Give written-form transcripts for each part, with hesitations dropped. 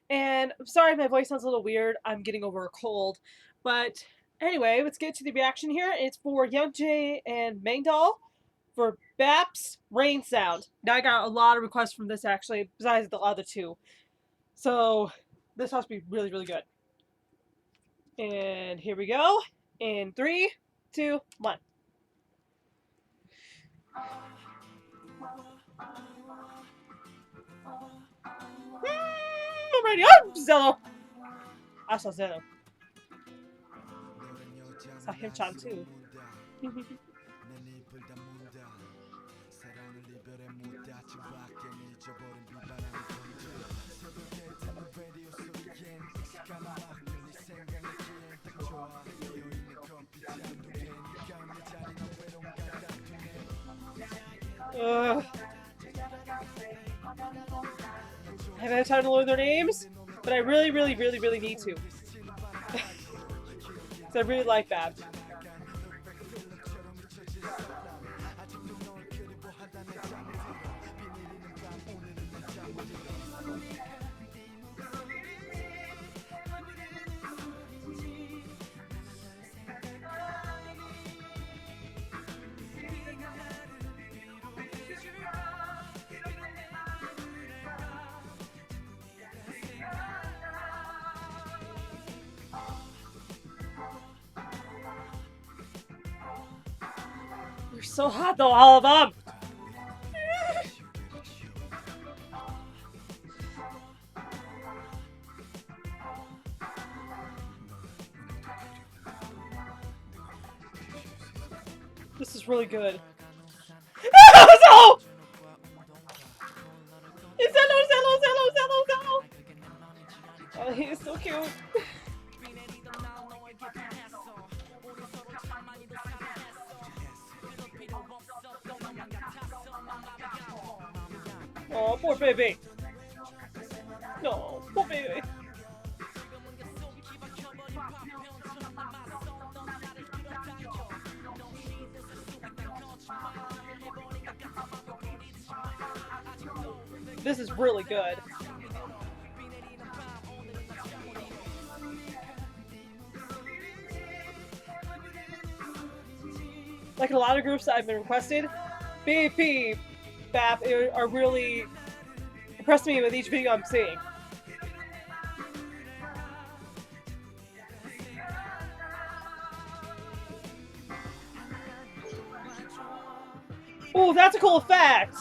And I'm sorry if my voice sounds a little weird. I'm getting over a cold. But anyway, let's get to the reaction here. It's for Young Jae and Mangdal for B.A.P's Rain Sound. Now I got a lot of requests from this actually, besides the other two. So this has to be really, really good. And here we go. In 3, 2, 1. I'm ready. Oh, Zello. I saw Zello. Saw him Chan too. I haven't had time to learn their names, but I really, really, really, really need to. Because I really like that. They're so hot though, all of them! This is really good. Zello! It's Zello! Oh, he is so cute. Oh, poor baby. No, poor baby. This is really good. Like a lot of groups that I've been requested, B.A.P, B.A.P are really impressing me with each video I'm seeing. Oh, that's a cool effect!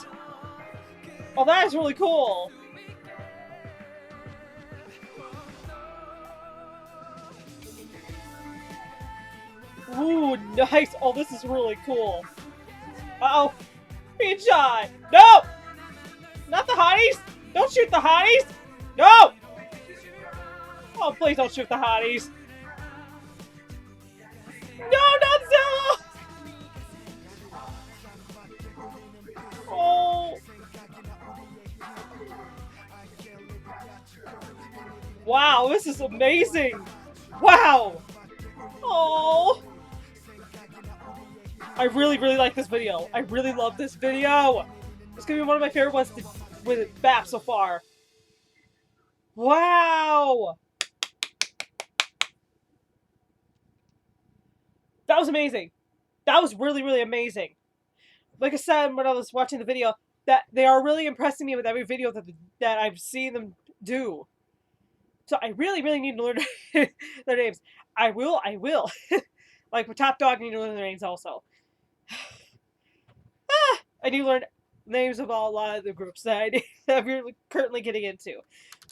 Oh, that is really cool! Ooh, nice! Oh, this is really cool. Uh-oh. Being shy! No! Not the hotties! Don't shoot the hotties! No! Oh, please don't shoot the hotties! No, not Zello! Oh! Wow, this is amazing! Wow! Oh! I really, really like this video. I really love this video. It's gonna be one of my favorite ones with B.A.P so far. Wow! That was amazing. That was really, really amazing. Like I said when I was watching the video, that they are really impressing me with every video that I've seen them do. So I really, really need to learn their names. I will. Like with Top Dog, I need to learn their names also. I need to learn names of a lot of the groups that I'm currently getting into.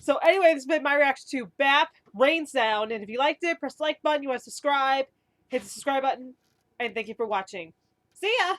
So anyway, this has been my reaction to B.A.P Rain Sound. And if you liked it, press the like button. You want to subscribe, hit the subscribe button. And thank you for watching. See ya!